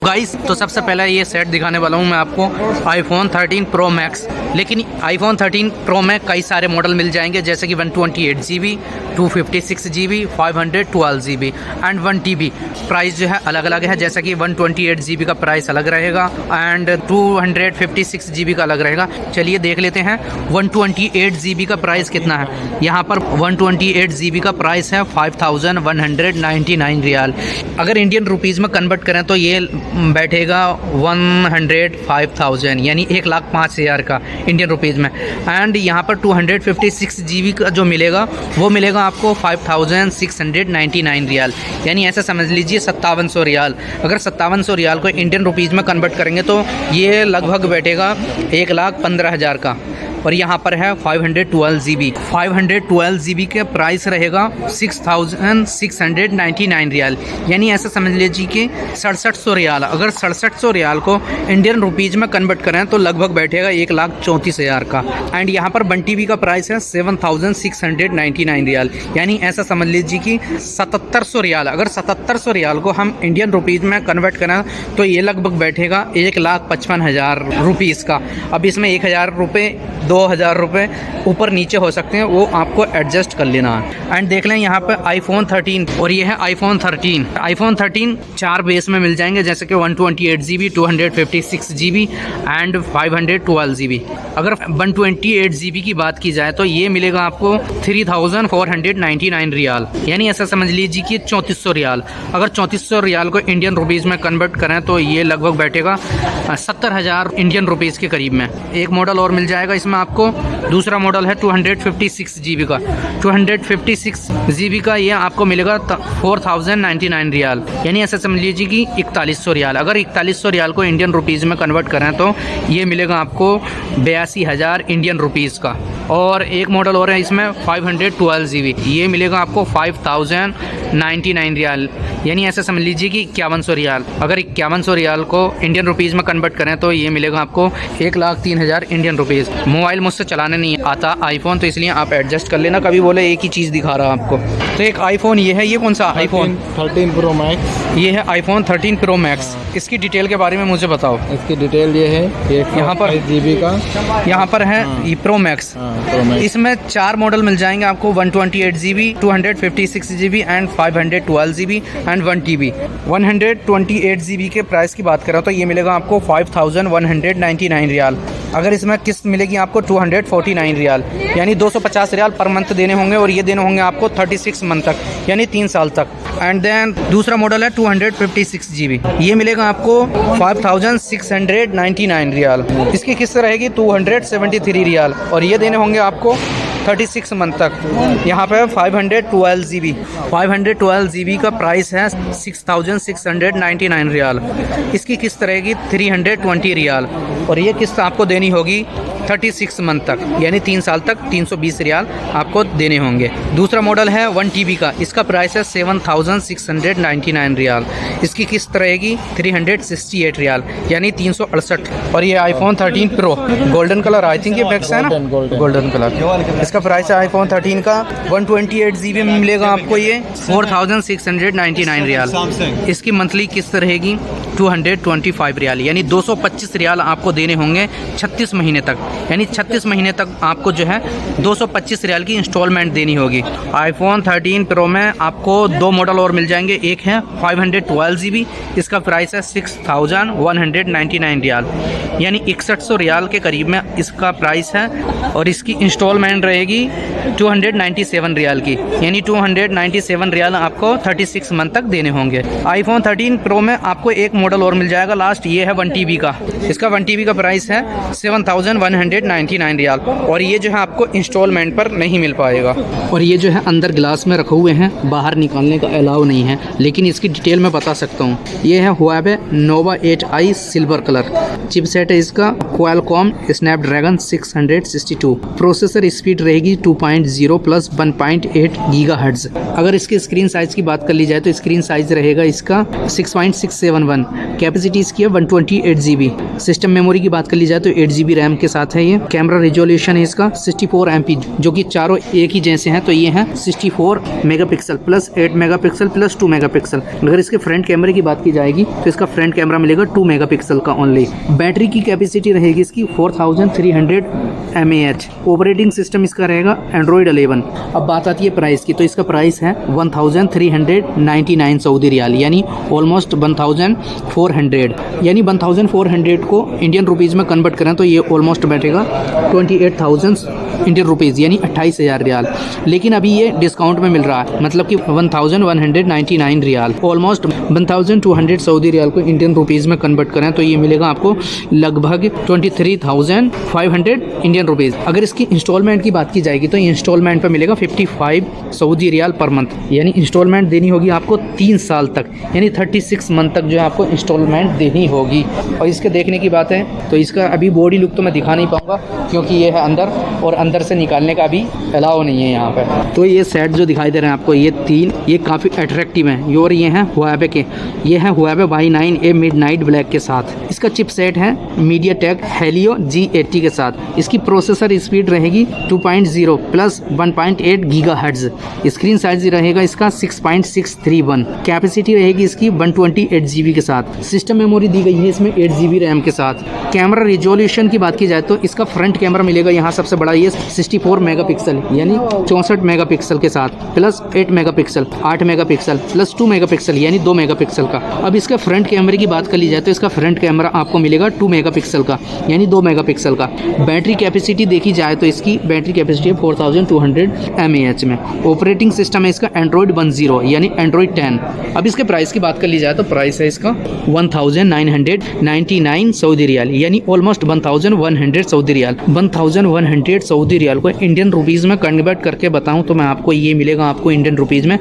Guys तो सबसे पहले ये सेट दिखाने वाला हूँ मैं आपको iPhone 13 Pro Max। लेकिन iPhone 13 Pro में कई सारे मॉडल मिल जाएंगे जैसे कि 128GB, 256GB, 512GB and 1TB। Price जो है अलग अलग है, जैसा कि 128GB का प्राइस अलग रहेगा एंड 256GB का अलग रहेगा। चलिए देख लेते हैं 128GB का प्राइस कितना है। यहाँ पर 128GB का प्राइस है 5199 रियाल। अगर इंडियन रुपीज़ में कन्वर्ट करें तो ये बैठेगा 105,000 यानी 1,05,000 का इंडियन रुपीज़ में। एंड यहाँ पर 256GB का जो मिलेगा वो मिलेगा आपको 5,699 रियाल, यानी ऐसा समझ लीजिए 5700 रियाल। अगर 5700 रियाल को इंडियन रुपीज़ में कन्वर्ट करेंगे तो ये लगभग बैठेगा 1,15,000 का। और यहाँ पर है 512GB के प्राइस रहेगा 6,699 रियाल, यानी ऐसा समझ लीजिए कि 6700 रियाल। अगर 6700 रियाल को इंडियन रुपीज़ में कन्वर्ट करें तो लगभग बैठेगा 1,34,000 का। एंड यहाँ पर 1TB का प्राइस है 7,699 रियाल, यानी ऐसा समझ लीजिए कि 7,700 रियाल। अगर 7,700 रियाल को हम इंडियन रुपीज़ में कन्वर्ट करें तो ये लगभग बैठेगा 1,55,000 रुपीज़ का। अब इसमें 1,000 रुपये 2,000 रुपये ऊपर नीचे हो सकते हैं, वो आपको एडजस्ट कर लेना है। एंड देख लें यहाँ पर iPhone 13 और ये है iPhone 13। iPhone 13 चार बेस में मिल जाएंगे जैसे कि 128GB, 256GB एंड 512GB। अगर 128GB की बात की जाए तो ये मिलेगा आपको 3,499 रियाल, यानी ऐसा समझ लीजिए कि 3400 रियाल। अगर 3400 रियाल को इंडियन रुपीज़ में कन्वर्ट करें तो ये लगभग बैठेगा 70,000 इंडियन रुपीज़ के करीब में। एक मॉडल और मिल जाएगा इसमें आपको, दूसरा मॉडल है 256GB का। 256GB का ये आपको मिलेगा 4,099 रियाल, यानी ऐसा समझ लीजिए कि 4100 रियाल। अगर 4100 रियाल को इंडियन रुपीज़ में कन्वर्ट करें तो ये मिलेगा आपको 82,000 इंडियन रुपीज़ का। और एक मॉडल और है इसमें 512GB, ये मिलेगा आपको 5,099 रियाल, यानी ऐसा समझ लीजिए कि 5100 रियाल। अगर 5100 रियाल को इंडियन रुपीज़ में कन्वर्ट करें तो ये मिलेगा आपको 1,03,000 इंडियन रुपीज़। मोबाइल मुझसे चलाने नहीं आता आईफोन, तो इसलिए आप एडजस्ट कर लेना, कभी बोले एक ही चीज़ दिखा रहा आपको। तो एक आईफोन ये है, ये कौन सा iPhone 13 Pro Max, ये है iPhone 13 Pro Max। इसकी डिटेल के बारे में मुझे बताओ। इसकी डिटेल ये है, यहाँ पर 5GB का, यहाँ पर है ये Pro Max। Pro Max। इसमें चार मॉडल मिल जाएंगे आपको, 128GB, 256GB and 512GB and 1TB। 128GB के प्राइस की बात करें तो ये मिलेगा आपको 5,199 रियाल। अगर इसमें किस्त मिलेगी आपको 249 रियाल, यानी 250 रियाल पर मंथ देने होंगे, और ये देने होंगे आपको 36 मंथ तक, यानी 3 साल तक। एंड देन दूसरा मॉडल है 256GB, ये मिलेगा आपको 5,699 रियाल। इसकी किस्त रहेगी 273 रियाल, और ये देने होंगे आपको 36 मंथ तक। यहाँ पे 512GB का प्राइस है 6,699 रियाल। इसकी किस्त रहेगी 320 रियाल, और ये किस्त आपको देनी होगी 36 मंथ तक, यानी 3 साल तक 320 रियाल आपको देने होंगे। दूसरा मॉडल है 1TB का, इसका प्राइस है 7,699 रियाल। इसकी किस्त रहेगी 368 रियाल, यानी 368। और ये iPhone 13 Pro golden colour, I think ये बैक्स है ना, गोल्डन कलर। इसका प्राइस है iPhone 13 का 128GB में मिलेगा आपको ये 4,699 रियाल। इसकी मंथली किस्त रहेगी 225 रियाल, यानी 225 रियाल आपको देने होंगे 36 महीने तक, यानी 36 महीने तक आपको जो है 225 रियाल की इंस्टॉलमेंट देनी होगी। iPhone 13 Pro में आपको दो मॉडल और मिल जाएंगे, एक है 512GB, इसका प्राइस है 6,199 रियाल, यानी 6100 रियाल के करीब में इसका प्राइस है, और इसकी इंस्टॉलमेंट रहेगी 297 रियाल की, यानी 297 रियाल आपको 36 मंथ तक देने होंगे। iPhone 13 Pro में आपको एक मॉडल और मिल जाएगा लास्ट, ये है 1TB का। इसका 1TB का प्राइस है 7,199 रियाल, और ये जो है आपको इंस्टॉलमेंट पर नहीं मिल पाएगा। और ये जो है अंदर ग्लास में रखे हुए हैं, बाहर निकालने का अलाउ नहीं है, लेकिन इसकी डिटेल मैं बता सकता हूँ। ये है Huawei Nova 8i silver colour. Chipset है इसका Qualcomm Snapdragon 662। प्रोसेसर स्पीड रहेगी 2.0 प्लस 1.8 GHz। अगर इसके स्क्रीन साइज़ की बात कर ली जाए तो स्क्रीन साइज़ रहेगा इसका 6.671। कैपेसिटी इसकी है 128GB। सिस्टम मेमोरी की बात कर ली जाए तो 8 GB रैम के साथ है ये। कैमरा रिजोल्यूशन है इसका 64 MP, जो कि चारों एक ही जैसे हैं, तो ये है 64 megapixel plus 8 megapixel plus 2 megapixel. अगर इसके फ्रंट कैमरे की बात की जाएगी तो इसका फ्रंट कैमरा मिलेगा 2 मेगापिक्सल का ओनली। बैटरी की कैपेसिटी रहेगी इसकी 4300 mAh। ऑपरेटिंग सिस्टम इसका रहेगा एंड्रॉयड 11। अब बात आती है प्राइस की, तो इसका प्राइस है 1399 सऊदी रियाल, यानी ऑलमोस्ट 1400, यानी 1400 को इंडियन रुपीज़ में कन्वर्ट करें तो ये ऑलमोस्ट बैठेगा 28,000 इंडियन रुपीज़, यानी 28,000 रियाल। लेकिन अभी ये डिस्काउंट में मिल रहा है, मतलब कि 1199 रियाल, ऑलमोस्ट 1200 सऊदी रियाल को इंडियन रुपीज़ में कन्वर्ट करें तो ये मिलेगा आपको लगभग 23,500 इंडियन रुपीज़। अगर इसकी इंस्टॉलमेंट की बात की जाएगी तो ये इंस्टॉलमेंट पर मिलेगा 55 सऊदी रियाल पर मंथ, यानी इंस्टॉलमेंट देनी होगी आपको 3 साल तक, यानी 36 मंथ तक जो है आपको इंस्टॉलमेंट देनी होगी। और इसके देखने की बात है तो इसका अभी बॉडी लुक तो मैं दिखा नहीं पाऊँगा, क्योंकि ये है अंदर और अंदर से निकालने का अभी अलाउ नहीं है यहाँ पर। तो ये सेट जो दिखाई दे रहे हैं आपको, ये 3, ये काफ़ी अट्रैक्टिव हैं। और ये हैं हुआवे के, ये है हुआवे Y9A मिडनाइट ब्लैक के साथ। इसका चिप सेट है MediaTek Helio G80 के साथ। इसकी प्रोसेसर स्पीड रहेगी 2.0 प्लस 1.8 GHz। स्क्रीन साइज रहेगा इसका 6.631। कैपेसिटी रहेगी इसकी 128 GB के साथ। सिस्टम मेमोरी दी गई है इसमें 8 GB रैम के साथ। कैमरा रिजोल्यूशन की बात की जाए तो इसका फ्रंट कैमरा मिलेगा यहाँ सबसे बड़ा, ये 64 मेगापिक्सल यानी 64 मेगापिक्सल के साथ, plus 8 megapixel 8 megapixel plus 2 megapixel यानी 2 मेगापिक्सल का। अब इसका फ्रंट कैमरे की बात कर ली जाए तो इसका फ्रंट कैमरा आपको मिलेगा 2 मेगापिक्सल का, यानी 2 मेगापिक्सल का। बैटरी कैपेसिटी देखी जाए तो इसकी बैटरी कैपेसिटी है 4200 mAh में। ऑपरेटिंग सिस्टम है इसका एंड्रॉयड 10 यानी एंड्रॉयड 10। अब इसके प्राइस की बात कर ली जाए तो प्राइस है इसका 1999 सऊदी रियाल, यानी almost 1100 Saudi riyal. 1100 Saudi riyal को इंडियन रुपीज़ में कन्वर्ट करके बताऊं तो मैं आपको ये मिलेगा आपको इंडियन रुपीज़ में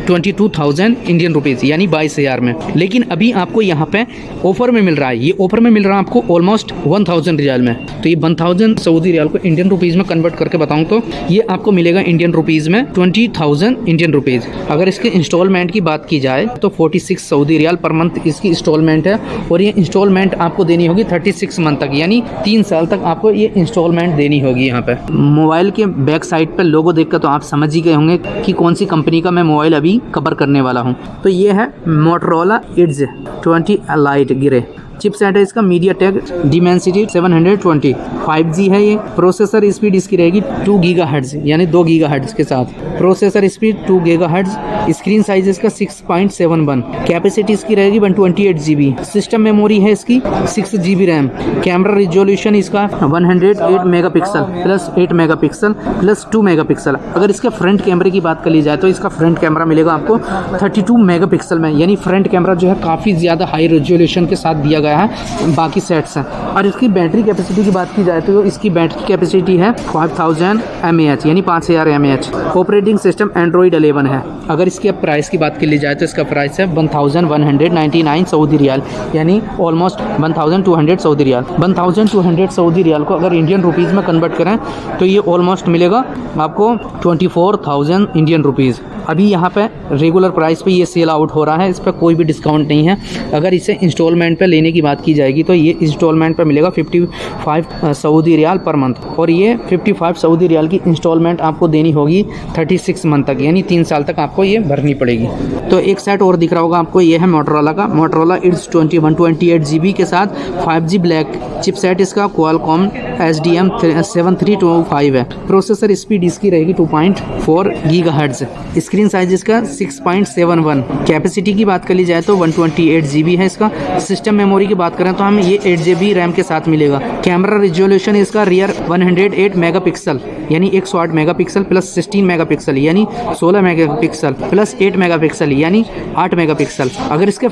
22,000 इंडियन रुपीज़, यानी 22,000 में। लेकिन अभी आपको यहाँ पे ऑफर में मिल रहा है, ये ऑफर में मिल रहा है आपको ऑलमोस्ट 1000 रियाल में। तो ये 1000 सऊदी रियाल को इंडियन रुपीज़ में कन्वर्ट करके बताऊँ तो ये आपको मिलेगा इंडियन रुपीज़ में 20,000 इंडियन रुपीज़। अगर इसके इंस्टॉलमेंट की बात की जाए तो 46 सऊदी रियाल पर मंथ इसकी इंस्टॉलमेंट है, और ये इंस्टॉलमेंट आपको देनी होगी 36 मंथ तक, यानी 3 साल तक आपको ये इंस्टॉलमेंट देनी होगी। यहाँ पे मोबाइल के बैक साइड पर लोगो देखकर तो आप समझ ही गए होंगे कि कौन सी कंपनी का मैं मोबाइल अभी कवर करने वाला हूँ। तो ये है Motorola Edge 20 Lite गिरे। चिपसेट है इसका MediaTek Dimensity 720। 5G है ये। प्रोसेसर स्पीड इसकी रहेगी 2 GHz, यानी 2 GHz के साथ। Processor speed 2 GHz। Screen size इसका 6.71। कैपेसिटी इसकी रहेगी 128 GB। सिस्टम मेमोरी है इसकी 6 GB रैम। कैमरा रिजोल्यूशन इसका 108 megapixel plus 8 megapixel plus 2 megapixel. अगर इसके फ्रंट कैमरे की बात कर ली जाए तो इसका फ्रंट कैमरा मिलेगा आपको 32 मेगापिक्सल में, यानी फ्रंट कैमरा जो है काफ़ी ज़्यादा हाई रेजोल्यूशन के साथ दिया गया है बाकी सेट्स हैं। और इसकी बैटरी कैपेसिटी की बात की जाए तो इसकी बैटरी कैपेसिटी है 5000 mAh, यानी 5000 mAh। ऑपरेटिंग सिस्टम एंड्रॉयड 11 है। अगर इसके प्राइस की बात कर ली जाए तो इसका प्राइस है 1199 सऊदी रियाल, यानी almost 1200 Saudi riyal. 1200 Saudi riyal को अगर इंडियन रुपीज़ में कन्वर्ट करें तो ये ऑलमोस्ट मिलेगा आपको 24,000 इंडियन रुपीज़। अभी यहाँ पे रेगुलर प्राइस पे ये सेल आउट हो रहा है, इस पर कोई भी डिस्काउंट नहीं है। अगर इसे इंस्टॉलमेंट पे लेने की बात की जाएगी तो ये इंस्टॉलमेंट पे मिलेगा 55 सऊदी रियाल पर मंथ, और ये 55 सऊदी रियाल की इंस्टॉलमेंट आपको देनी होगी 36 मंथ तक, यानी 3 साल तक आपको ये भरनी पड़ेगी। तो एक सेट और दिख रहा होगा आपको, ये है Motorola का Motorola Edge 128 GB के साथ 5G ब्लैक चिपसेट इसका Qualcomm SDM 7325 है। प्रोसेसर स्पीड इसकी रहेगी 2.4 GHz। स्क्रीन साइज इसका 6.71। कैपेसिटी की बात कर ली जाए तो 128 GB है इसका। सिस्टम मेमोरी की बात करें तो हमें ये 8 GB रैम के साथ मिलेगा। कैमरा रिजोल्यूशन इसका रियर 108 मेगापिक्सल, यानी 108 मेगापिक्सल प्लस 16 मेगापिक्सल, यानी 16 मेगापिक्सल प्लस 8 मेगापिक्सल, यानी 8 मेगापिक्सल। अगर इसके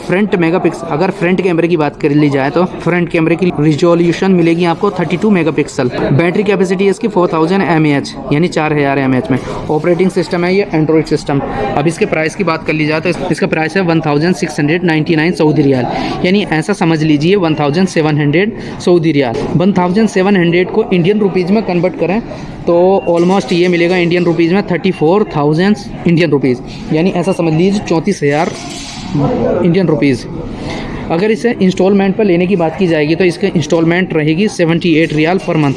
अगर फ्रंट कैमरे की बात कर ली जाए तो फ्रंट कैमरे की रिजोल्यूशन मिलेगी आपको 32 मेगापिक्सल। बैटरी कैपेसिटी इसकी 4000 mAh, यानी 4000 mAh में। ऑपरेटिंग सिस्टम है ये एंड्रॉयड सिस्टम। अब इसके प्राइस की बात कर ली जाए तो इसका प्राइस है 1699 सऊदी रियाल, यानी ऐसा समझ लीजिए 1700 सऊदी रियाल। 1700 को इंडियन रुपीज़ में कन्वर्ट करें तो ऑलमोस्ट ये मिलेगा इंडियन रुपीज़ में 34,000 इंडियन रुपीज़, यानी ऐसा समझ लीजिए 34,000 इंडियन रुपीज़। अगर इसे इंस्टॉलमेंट पर लेने की बात की जाएगी तो इसकी इंस्टॉलमेंट रहेगी 78 रियाल पर मंथ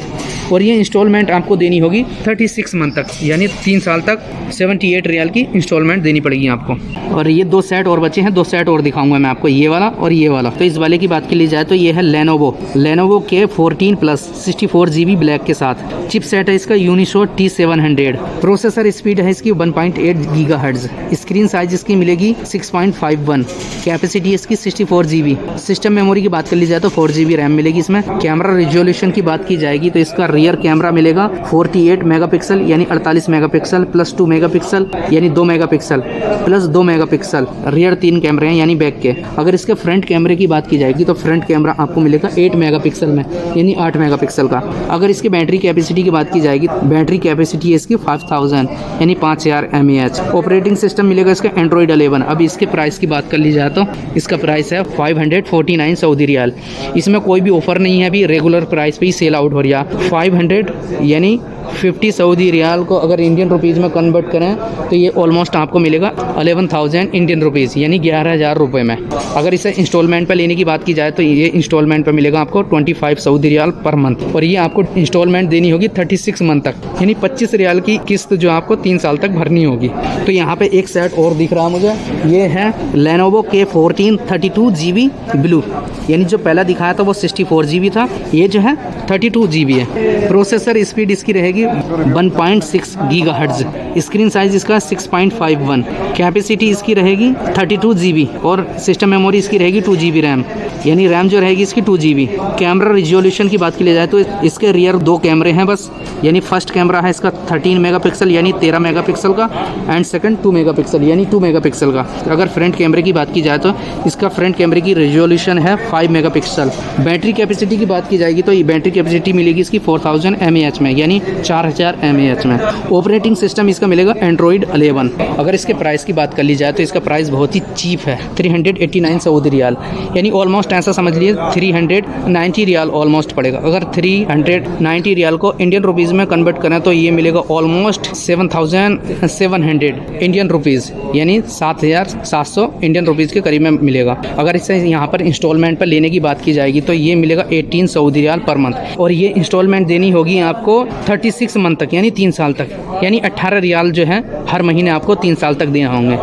और ये इंस्टॉलमेंट आपको देनी होगी 36 मंथ तक, यानी 3 साल तक 78 रियाल की इंस्टॉलमेंट देनी पड़ेगी आपको। और ये 2 सेट और बचे हैं, 2 सेट और दिखाऊंगा मैं आपको, ये वाला और ये वाला। तो इस वाले की बात की ली जाए तो ये है लेनोवो के 14 प्लस 64 GB ब्लैक के साथ। चिप सेट है इसका यूनिसो T700। प्रोसेसर स्पीड है इसकी 1.8 गीगाहर्ट्ज। स्क्रीन साइज इसकी मिलेगी 6.51। कैपेसिटी इसकी 64 GB। सिस्टम मेमोरी की बात कर ली जाए तो 4 GB रैम मिलेगी इसमें। कैमरा रिजोल्यूशन की बात की जाएगी तो इसका रियर कैमरा मिलेगा 48 मेगापिक्सल यानी 48 मेगापिक्सल प्लस 2 मेगापिक्सल यानी 2 मेगापिक्सल प्लस 2 मेगापिक्सल। रियर 3 कैमरे हैं यानी बैक के। अगर इसके फ्रंट कैमरे की बात की जाएगी तो फ्रंट कैमरा आपको मिलेगा 8 मेगापिक्सल में यानी 8 मेगापिक्सल का। अगर इसकी बैटरी कैपेसिटी की बात की जाएगी, बैटरी कैपेसिटी है इसकी 5000 यानी 5000 mAh। ऑपरेटिंग सिस्टम मिलेगा इसका एंड्रॉइड 11। अब इसके प्राइस की बात कर ली जाए तो इसका प्राइस है 549 सऊदी रियाल। इसमें कोई भी ऑफर नहीं है, अभी रेगुलर प्राइस पे ही सेल आउट हो रहा है। 500 यानी 50 सऊदी रियाल को अगर इंडियन रुपीज़ में कन्वर्ट करें तो ये ऑलमोस्ट आपको मिलेगा 11,000 इंडियन रुपीज़ यानी 11,000 रुपये में। अगर इसे इंस्टॉलमेंट पर लेने की बात की जाए तो ये इंस्टॉलमेंट पर मिलेगा आपको 25 सऊदी रियाल पर मंथ और ये आपको इंस्टॉलमेंट देनी होगी 36 मंथ तक यानी 25 रियाल की किस्त जो आपको 3 साल तक भरनी होगी। तो यहाँ पे एक सेट और दिख रहा है मुझे, ये है लेनोवो K14 32 GB ब्लू, यानी जो पहला दिखाया था वो 64 GB था, ये जो है 32 GB है। प्रोसेसर स्पीड इसकी रहेगी 1.6 गीगाहर्ट्ज। स्क्रीन साइज इसका 6.51। कैपेसिटी इसकी रहेगी 32 GB और सिस्टम मेमोरी इसकी रहेगी 2 GB रैम, यानी रैम जो रहेगी इसकी 2 GB। कैमरा रिजोल्यूशन की बात की जाए तो इसके रियर 2 कैमरे हैं बस, यानी फर्स्ट कैमरा है इसका 13 मेगापिक्सल यानी 13 मेगापिक्सल का एंड सेकंड 2 मेगापिक्सल यानी 2 मेगापिक्सल का। अगर फ्रंट कैमरे की बात की जाए तो इसका फ्रंट कैमरे की रिजोल्यूशन है 5 मेगापिक्सल। बैटरी कैपेसिटी की बात की जाएगी तो ये बैटरी कैपेसिटी मिलेगी इसकी 4000 mAh में यानी 4000 mAh में। ऑपरेटिंग सिस्टम इसका मिलेगा एंड्रॉइड 11। अगर इसके प्राइस की बात कर ली जाए तो इसका प्राइस बहुत ही चीप है, 389 सऊदी रियाल यानी ऑलमोस्ट ऐसा समझ लिए 390 रियाल ऑलमोस्ट पड़ेगा। अगर 390 रियाल को इंडियन रुपीज़ में कन्वर्ट करें तो ये मिलेगा ऑलमोस्ट 7700 इंडियन रुपीज़ यानी 7700 इंडियन रुपीज़ के करीब में मिलेगा। अगर इसे यहाँ पर इंस्टॉलमेंट पर लेने की बात की जाएगी तो ये मिलेगा 18 सऊदी रियाल पर मंथ और ये इंस्टॉलमेंट देनी होगी आपको 36 मंथ तक यानी 3 साल तक, यानी 18 रियाल जो है हर महीने आपको 3 साल तक देना होंगे।